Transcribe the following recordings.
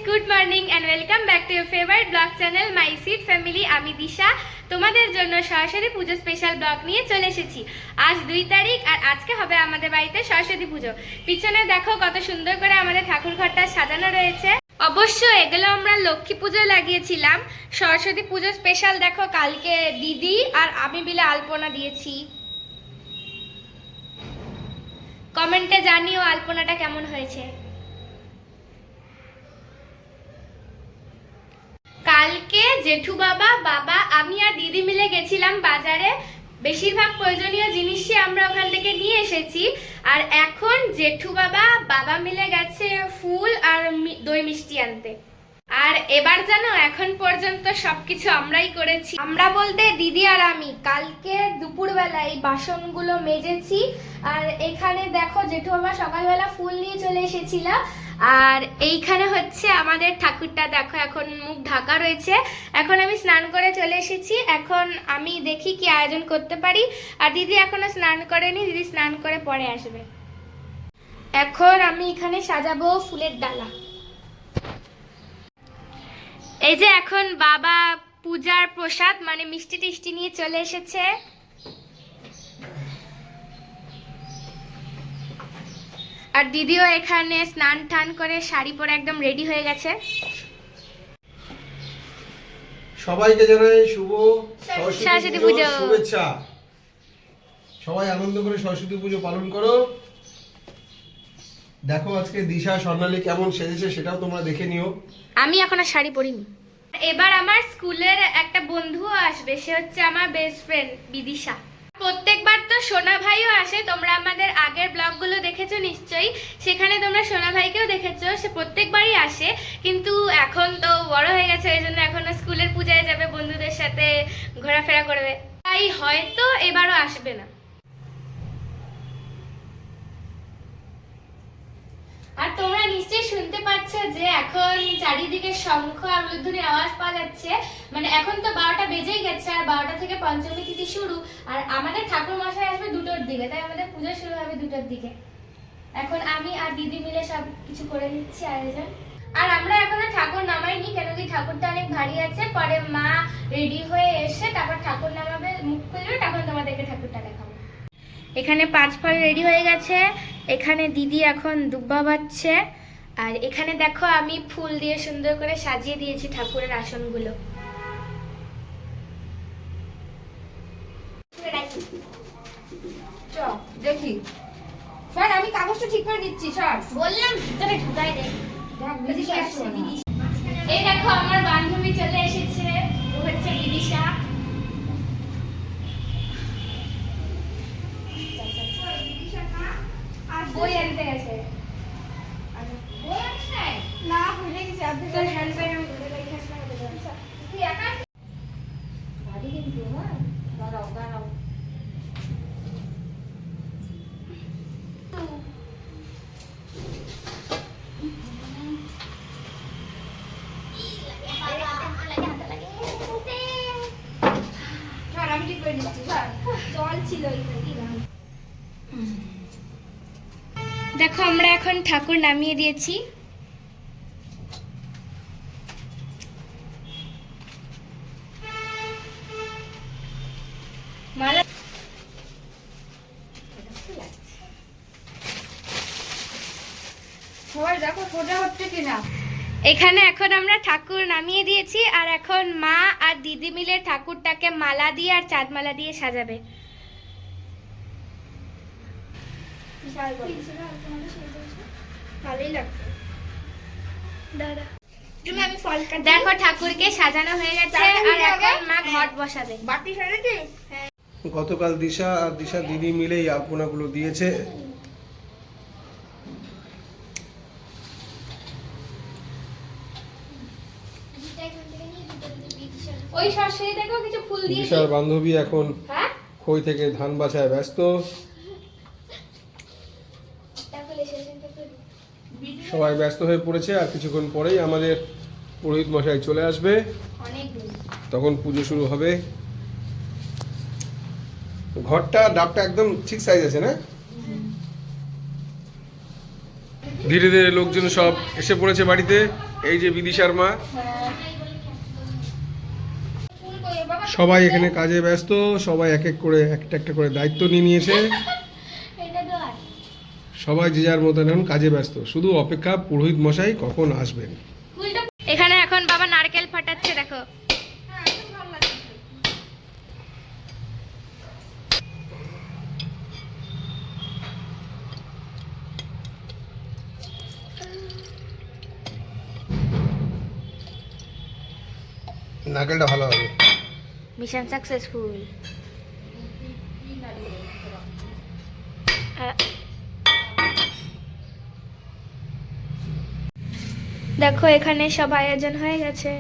Good morning and welcome back to your favourite blog channel my sweet family. আমি দিশা তোমাদের জন্য সরস্বতী পুজো special blog নিয়ে চলে এসেছি। আজ 2 তারিখ আর আজকে হবে আমাদের বাড়িতে সরস্বতী পুজো। পিছনে দেখো কত সুন্দর করে আমাদের ঠাকুর ঘরটা সাজানো রয়েছে। অবশ্য এগুলো আমরা লক্ষ্মী পুজো লাগিয়েছিলাম। সরস্বতী পুজো স্পেশাল দেখো, কালকে দিদি আর আমি মিলে আলপনা দিয়েছি। কমেন্টে জানিও আলপনাটা কেমন হয়েছে। কালকে জেঠু বাবা, বাবা, আমি আর দিদি মিলে গেছিলাম বাজারে। বেশিরভাগ প্রয়োজনীয় জিনিসই আমরা ওখান থেকে নিয়ে এসেছি। আর এখন জেঠু বাবা, বাবা মিলে গেছে ফুল আর দই মিষ্টি আনতে। আর এবার জানো, এখন পর্যন্ত সবকিছু আমরাই করেছি। আমরা বলতে দিদি আর আমি। কালকে দুপুরবেলা এই বাসনগুলো মেজেছি। আর এখানে দেখো জেঠু বাবা সকালবেলা ফুল নিয়ে চলে এসেছিল। আর এইখানে হচ্ছে আমাদের ঠাকুরটা, দেখো এখন মুখ ঢাকা রয়েছে। এখন আমি স্নান করে চলে এসেছি। এখন আমি দেখি কি আয়োজন করতে পারি। আর দিদি এখনো স্নান করেনি, দিদি স্নান করে পরে আসবে। এখন আমি এখানে সাজাবো ফুলের ডালা। এই যে এখন বাবা পূজার প্রসাদ মানে মিষ্টি টিষ্টি নিয়ে চলে এসেছে। আর দিদিও এখানে স্নান টান করে শাড়ি পরে একদম রেডি হয়ে গেছে। সবাইকে জানাই শুভ সরস্বতী পুজো শুভেচ্ছা। সবাই আনন্দ করে সরস্বতী পুজো পালন করো। দেখো আজকে দিশা স্বর্ণালী কেমন সেজেছে সেটাও তোমরা দেখে নিও। আমি এখন আর শাড়ি পরিনি। এবার আমার স্কুলের একটা বন্ধুও আসবে, সে হচ্ছে আমার বেস্ট ফ্রেন্ড বিদিশা। প্রত্যেকবার তো সোনা ভাইও আসে, তোমরা আমাদের আগের ব্লগগুলো দেখেছো নিশ্চয়ই, সেখানে তোমরা সোনা ভাইকেও দেখেছো। সে প্রত্যেকবারই আসে, কিন্তু এখন তো বড় হয়ে গেছে, ওই জন্য এখন স্কুলের পূজায় যাবে, বন্ধুদের সাথে ঘোরাফেরা করবে, তাই হয়তো এবারও আসবে না। আর তোমরা নিশ্চয়ই শুনতে পাচ্ছ যে এখন চারিদিকে শঙ্খ আর উলুধ্বনির আওয়াজ পাওয়া যাচ্ছে। মানে এখন তো 12টা বেজেই গেছে, আর 12টা থেকে পঞ্চমী তিথি শুরু। আর আমাদের ঠাকুর মশাই আসবে 2টোর দিকে, তাই আমাদের পুজো শুরু হবে 2টোর দিকে। এখন আমি আর দিদি মিলে সব কিছু করে নিচ্ছি আয়োজন। আর আমরা এখনো ঠাকুর নামাইনি, কেন কি ঠাকুরটা অনেক ভারী আছে। পরে মা রেডি হয়ে এসে তারপর ঠাকুর নামাবে, মুখ খুলবে, তখন তোমাদেরকে ঠাকুরটা দেখাবো। এখানে 5 ফল রেডি হয়ে গেছে। এখানে দিদি এখন দুব্বা বাচ্ছে। আর এখানে দেখো আমি ফুল দিয়ে সুন্দর করে সাজিয়ে দিয়েছি ঠাকুরের আসনগুলো। দেখি স্যার, আমি কাগজটা ঠিক করে দিচ্ছি স্যার। বললাম ভিতরে ঢুকাই দে। এই দেখো আমার বান্ধবী চলে এসেছে, ও হচ্ছে বিদিশা। বই আনতে গেছে। বই আনিস নাই? না, ভুলে গেছি। তোর হ্যান্ডব্যাগ আমি ধরে রেখে আসলাম। তুই একা গাড়ি কিন্তু না, দাঁড়াও দাঁড়াও। স্যার আমি ঠিক করে দিচ্ছি স্যার। জল ছিল ওইখানে। দেখো আমরা এখন ঠাকুর নামিয়ে দিয়েছি। মালা সবাই দেখো সোজা হচ্ছে কিনা। এখানে এখন আমরা ঠাকুর নামিয়ে দিয়েছি। আর এখন মা আর দিদি মিলে ঠাকুরটাকে মালা দিয়ে আর চাঁদমালা দিয়ে সাজাবে। ভালোই লাগছে। তুমি আমি ফল কাটি। দেখো ঠাকুরকে সাজানো হয়ে গেছে। আর এখন মা ঘট বসাবে। বাতি সাজাচ্ছি। গতকাল দিশা আর দিশা দিদি মিলে এই আলপনাগুলো দিয়েছে। ওই সরস্বতী দেখো কিছু ফুল দিয়ে। দিশার বান্ধবী এখন হ্যাঁ খই থেকে ধান বাছায় ব্যস্ত। সবাই ব্যস্ত হয়ে পড়েছে। আর কিছুক্ষণ পরেই আমাদের পুরোহিত মশাই চলে আসবে, অনেক দূর। তখন পুজো শুরু হবে। ঘরটা ডাবটা একদম ঠিক সাইজ আছে না? ধীরে ধীরে লোকজন সব এসে পড়েছে বাড়িতে। এই যে বিদিশার মা, সবাই এখানে কাজে ব্যস্ত, সবাই এক এক করে একটা একটা করে দায়িত্ব নিয়ে নিয়েছে। সবাই যে যার মতন এখন কাজে ব্যস্ত, শুধু অপেক্ষা পুরোহিত মশাই কখন আসবেন। এখানে এখন বাবা নারকেল ফাটাচ্ছে, দেখো। নারকেলটা ভালো হবে। Mission successful. দেখো এখানে সব আয়োজন হয়ে গেছে।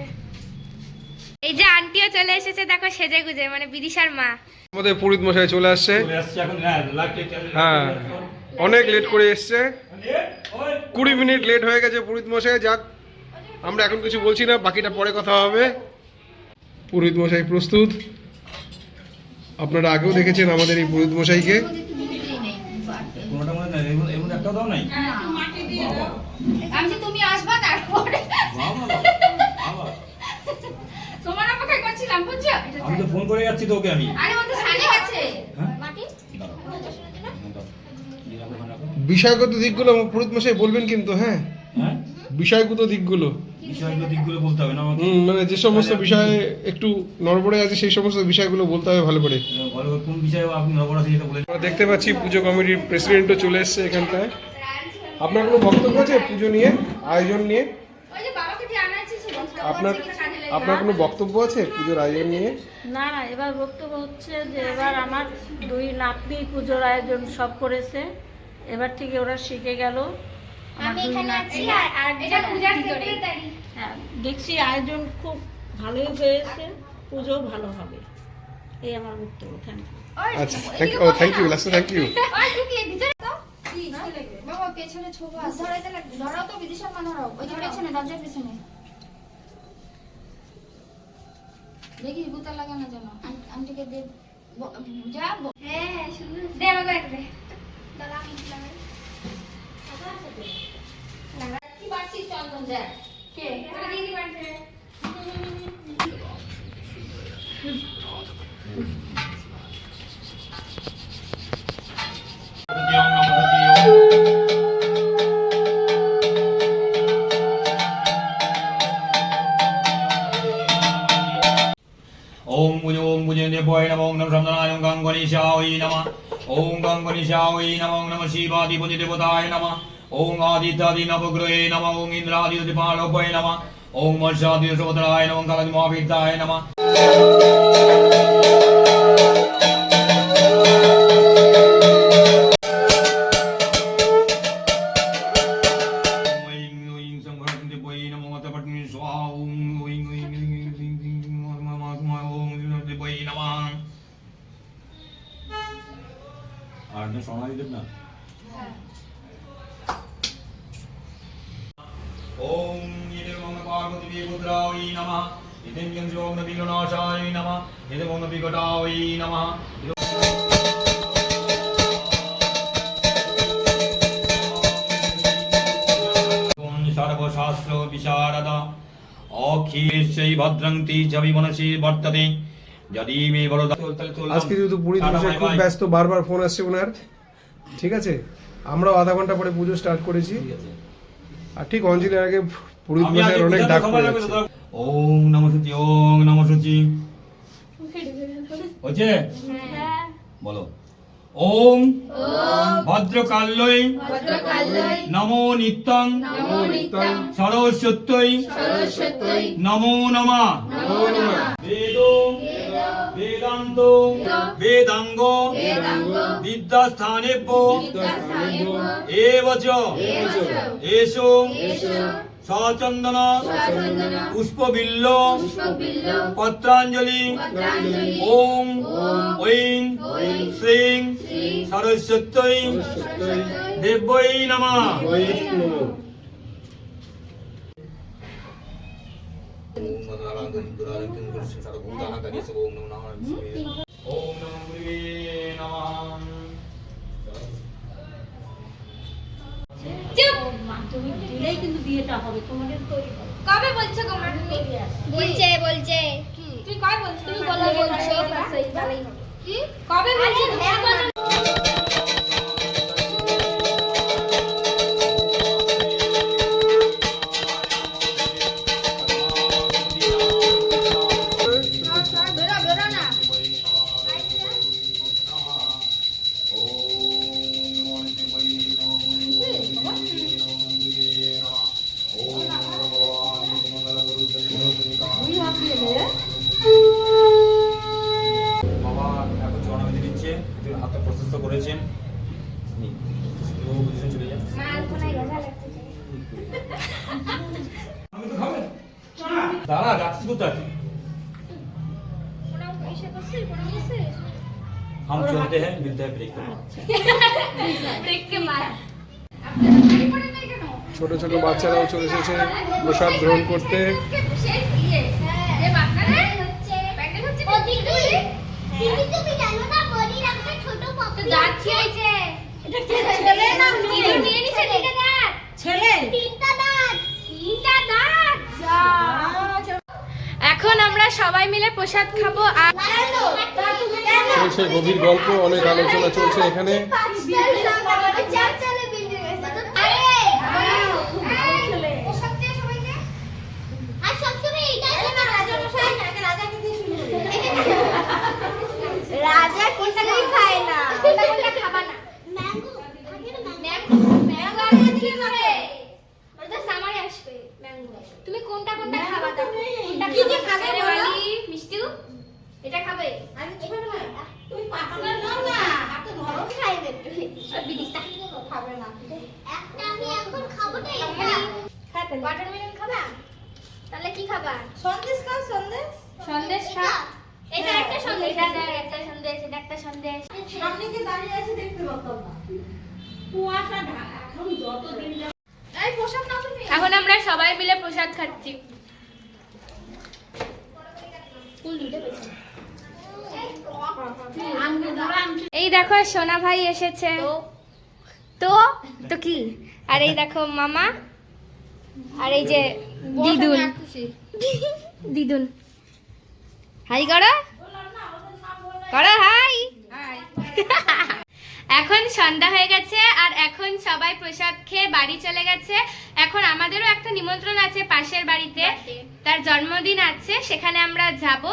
এই যে আন্টিও চলে এসেছে, দেখো সেজে গুজে, মানে বিদিশার মা। আমাদের পুরোহিত মশাই চলে আসছে। হ্যাঁ, অনেক লেট করে এসছে, 20 মিনিট লেট হয়ে গেছে পুরোহিত মশাই। যাক, আমরা এখন কিছু বলছি না, বাকিটা পরে কথা হবে। পুরোহিত মশাই প্রস্তুত। আপনারা আগেও দেখেছেন আমাদের এই পুরোহিত মশাইকে। তুমি আসবা তারপরে তোমার অপেক্ষা করছিলাম, বুঝছো? আমি তো ফোন করে যাচ্ছি তোকে আমি। আরে ও তো সানে গেছে হ্যাঁ? মাটি। বিষয়গত দিকগুলো পুরোহিত মশাই বলবেন কিন্তু। হ্যাঁ, হ্যাঁ, বিষয়গত দিকগুলো দিকগুলো বলতে হবে না আমাকে। মানে যে সমস্ত বিষয়ে একটু নড়বড়ে আছে সেই সমস্ত বিষয়গুলো বলতে হবে ভালো করে। ভালো কোন বিষয়ে আপনি নবর আছে যেটা বলে। আমরা দেখতে পাচ্ছি পুজো কমিটির প্রেসিডেন্টও চলে এসেছে এখানটায়। আপনার কোনো বক্তব্য আছে পুজো নিয়ে, আয়োজন নিয়ে? ওই যে বাবাকে যে আনাচ্ছি সে বলছে আপনার কোনো বক্তব্য আছে পুজোর আয়োজন নিয়ে? না না, এবার বক্তব্য হচ্ছে যে এবার আমার 2 নাতনি পুজোর আয়োজন সব করেছে। এবার থেকে ওরা শিখে গেল। আমার আমি 2 এখানে নাতনি। আছি, আর এটা পূজার সেক্রেটারি। হ্যাঁ, দেখছি আয়োজন খুব ভালোই হয়েছে, পুজো ভালো হবে। এই আমার বক্তব্য। Thank you. আচ্ছা, thank you last, thank you. ওই ঢুকিয়ে দিতে তো কি লাগবে বাবা পেছনে ছোপ আছে ধরাইতে লাগবে। ধরাও তো বিদিশা মা, ধরাও ওই যে পেছনে দরজার পেছনে। দেখি গুতা লাগে না যেন। আন্টিকে দে যা হ্যাঁ, শুধু দে আমাকে একটা দে। দাদা আমি লাগাই। কি বাড়ছি চন্দন যা কে? ওটা দিদি বাড়ছে। ओम मुझे देवाय नमः। ओम नमः शब्दनाय गंगणेशाय नमः। ओम गंगणेशाय नमः। ओम नमः शिवाधिपति देवताय नमः। ओम आदित्यादि नवग्रहे नमः। ओम इंद्रादि दीपालोपय नमः। ओम वर्षादि सुभद्राय नमः। कालदिमाभिताय नमः। ओम ये ओम पार्वती पुत्राय नमः। इदं यं ओम विघ्ननाशाय नमः। इदं ओम विघटाय नमः। ओम सर्वशास्त्र विशारद अखिलेशै भद्रं तेजवि मनसि वर्तते यदि मे वरद। আজকে যেহেতু পুরোহিত মশাই খুব ব্যস্ত, বারবার ফোন আসছে ওনার। ঠিক আছে, আমরাও আধা ঘন্টা পরে পুজো স্টার্ট করেছি। আর ঠিক অঞ্জলির আগে পুরোহিত মশাইয়ের অনেক ডাক পড়ে যাচ্ছে। ওম নমঃ শুচি। ওম নমঃ শুচি। হচ্ছে বলো। ওম ভদ্রকাল্যই নমো নিত্যং সরস্বত্যই নমো নমঃ। বেদ বেদান্ত বেদাঙ্গ বিদ্যাস্থানেভ্য এব চ এষো সচন্দন পুষ্পবিল্ল পত্রাঞ্জলি। ওম ঐং শ্রীং সরস্বত্যৈ দেব্যৈ নমঃ। ओम नमो गुरुवे नमः। চুপ। তুমি দিলেই কিন্তু বিয়েটা হবে, তোমাকে তৈরি করো। কবে বলছো তোমরা তুমি? বলছে কি তুই কবে বলছো? তুমি বলো বলছো কি কবে বলছো? বাবা এখন জনবিধি দিচ্ছে, হাতটা প্রশস্ত করেছেন। চলে যান। দাঁড়া, যাচ্ছিস কোথায়? हम चलते हैं, मिलते हैं ब्रेक में। দেখতে মার ছোট ছোট বাচ্চারাও চলে এসেছে প্রসাদ গ্রহণ করতে। এখন আমরা সবাই মিলে প্রসাদ খাবো আর চলছে গভীর গল্প, অনেক আলোচনা চলছে এখানে। রাজা কিছুই খায় না। খাবা না তুমি কোনটা কোনটা খাবা? কি কি খাবে বলো? মিষ্টি এটা খাবে? তুমি পাতলা নাও না, হাতে ধরো খাইবে তুমি। বিদিশা খাবে না। একটা আমি এখন খাবো না। ওয়াটারমেলন খাবা? তাহলে কি খাবা? সন্দেশ খাও, সন্দেশ। সন্দেশ খা। এটা একটা সন্দেশ, এটা একটা সন্দেশ, এটা একটা সন্দেশ। সামনে কি দাঁড়িয়ে আছে দেখতে পাচ্ছ না? কুয়াশা এখন যতদিন এই প্রসাদ নাও তুমি। এখন আমরা সবাই মিলে প্রসাদ খাচ্ছি। এই দেখো সোনা ভাই এসেছে। তো তো কি? আর এই দেখো মামা, আর এই যে দিদুন। দিদুন হাই করো, করো হাই। এখন সন্ধ্যা হয়ে গেছে আর এখন সবাই প্রসাদ খেয়ে বাড়ি চলে গেছে। এখন আমাদেরও একটা নিমন্ত্রণ আছে পাশের বাড়িতে, তার জন্মদিন আছে, সেখানে আমরা যাব।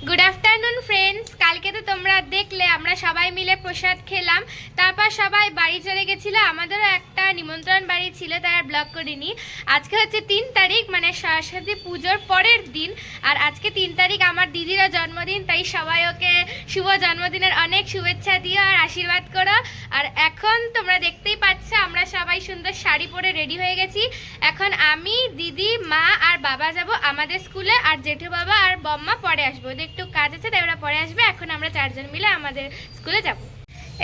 গুড আফটারনুন ফ্রেন্ডস, কালকে তো তোমরা দেখলে আমরা সবাই মিলে প্রসাদ খেলাম, তারপর সবাই বাড়ি চলে গেছিলো। আমাদেরও একটা নিমন্ত্রণ বাড়ি ছিল, তাই আর ব্লগ করিনি। আজকে হচ্ছে 3 তারিখ, মানে সরস্বতী পুজোর পরের দিন, আর আজকে 3 তারিখ আমার দিদিরও জন্মদিন, তাই সবাই ওকে শুভ জন্মদিনের অনেক শুভেচ্ছা দিও আর আশীর্বাদ করো। আর এখন তোমরা দেখতেই পাচ্ছ আমরা সবাই সুন্দর শাড়ি পরে রেডি হয়ে গেছি। এখন আমি, দিদি, মা আর বাবা যাব আমাদের স্কুলে, আর জেঠু বাবা আর বম্মা পরে আসবো। ওদের একটু কাজ আছে তাই ওরা পরে আসবে। এখন আমরা 4 জন মিলে আমাদের স্কুলে যাব।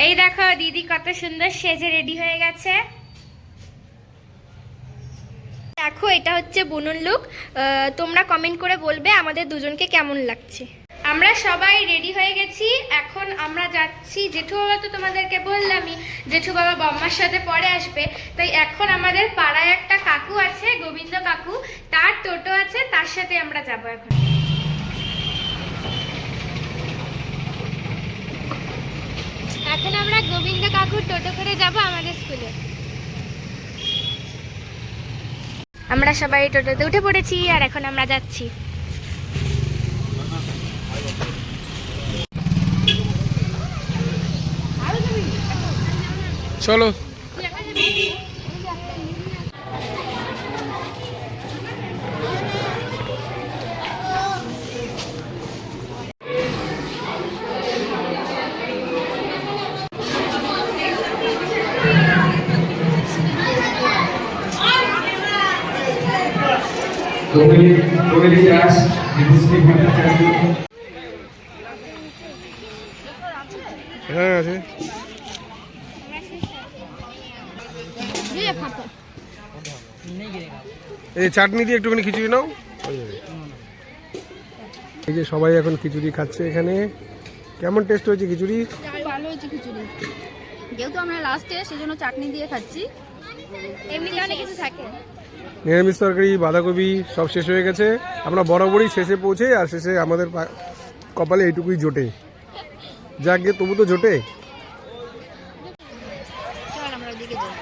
এই দেখো দিদি কত সুন্দর সেজে রেডি হয়ে গেছে। দেখো এটা হচ্ছে বুনুর লুক। তোমরা কমেন্ট করে বলবে আমাদের দুজনকে কেমন লাগছে। আমরা সবাই রেডি হয়ে গেছি, এখন আমরা যাচ্ছি। জেঠু বাবা তো তোমাদেরকে বললামই, জেঠু বাবা বম্মার সাথে পরে আসবে, তাই এখন আমাদের পাড়ায় একটা কাকু আছে, গোবিন্দ কাকু, তার টোটো আছে, তার সাথে আমরা যাব। এখন আমরা গোবিন্দ কাকুর টোটো করে যাব আমাদের স্কুলে। আমরা সবাই টোটোতে উঠে পড়েছি আর এখন আমরা যাচ্ছি। চলো। হ্যাঁ আছে। এই চাটনি দিয়ে একটুখানি খিচুড়ি নাও। এই যে সবাই এখন খিচুড়ি খাচ্ছে এখানে। কেমন টেস্ট হয়েছে খিচুড়ি? ভালো হয়েছে খিচুড়ি, যেহেতু আমরা লাস্টে সেজন্য চাটনি দিয়ে খাচ্ছি। এমনিতে অনেক কিছু থাকে। নিরামিষ তরকারি, বাঁধাকপি সব শেষ হয়ে গেছে। আমরা বরাবরই শেষে পৌঁছে, আর শেষে আমাদের কপালে এইটুকুই জোটে। যাক গে, তবু তো জোটে। চল আমরা ওদিকে যাই।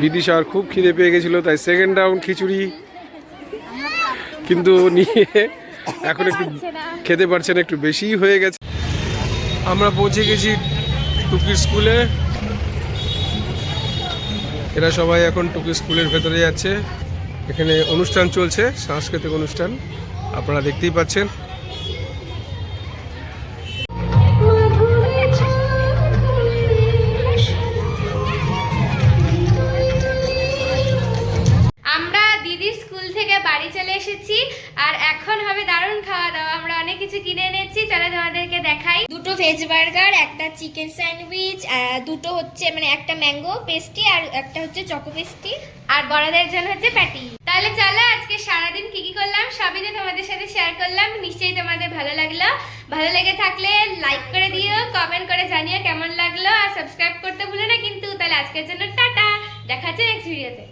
বিদিশার খুব খিদে পেয়ে গেছিল, তাই সেকেন্ড রাউন্ড খিচুড়ি কিন্তু নিয়ে এখন একটু খেতে পারছে না, একটু বেশিই হয়ে গেছে। আমরা পৌঁছে গেছি টুকির স্কুলে। এরা সবাই এখন টুকি স্কুলের ভেতরে যাচ্ছে। এখানে অনুষ্ঠান চলছে, সাংস্কৃতিক অনুষ্ঠান, আপনারা দেখতেই পাচ্ছেন। আমরা দিদির স্কুল থেকে বাড়ি চলে এসেছি, আর এখন হবে দারুণ খাওয়া দাওয়া। আমরা অনেক কিছু কিনে এনেছি, চলো তোমাদেরকে দেখাই। দুটো ভেজ বার্গার, একটা চিকেন স্যান্ডউইচ, দুটো হচ্ছে মানে একটা ম্যাঙ্গো পেস্ট্রি আর একটা হচ্ছে চকো পেস্ট্রি, আর বড়দের জন্য হচ্ছে প্যাটি। তাহলে চলো আজকে সারাদিন কি কি করলাম সবই তো তোমাদের সাথে শেয়ার করলাম। নিশ্চয়ই তোমাদের ভালো লাগলো। ভালো লেগে থাকলে লাইক করে দিও, কমেন্ট করে জানিও কেমন লাগলো, আর সাবস্ক্রাইব করতে ভুলো না কিন্তু। তাহলে আজকের জন্য টাটা, দেখা হচ্ছে নেক্সট ভিডিওতে।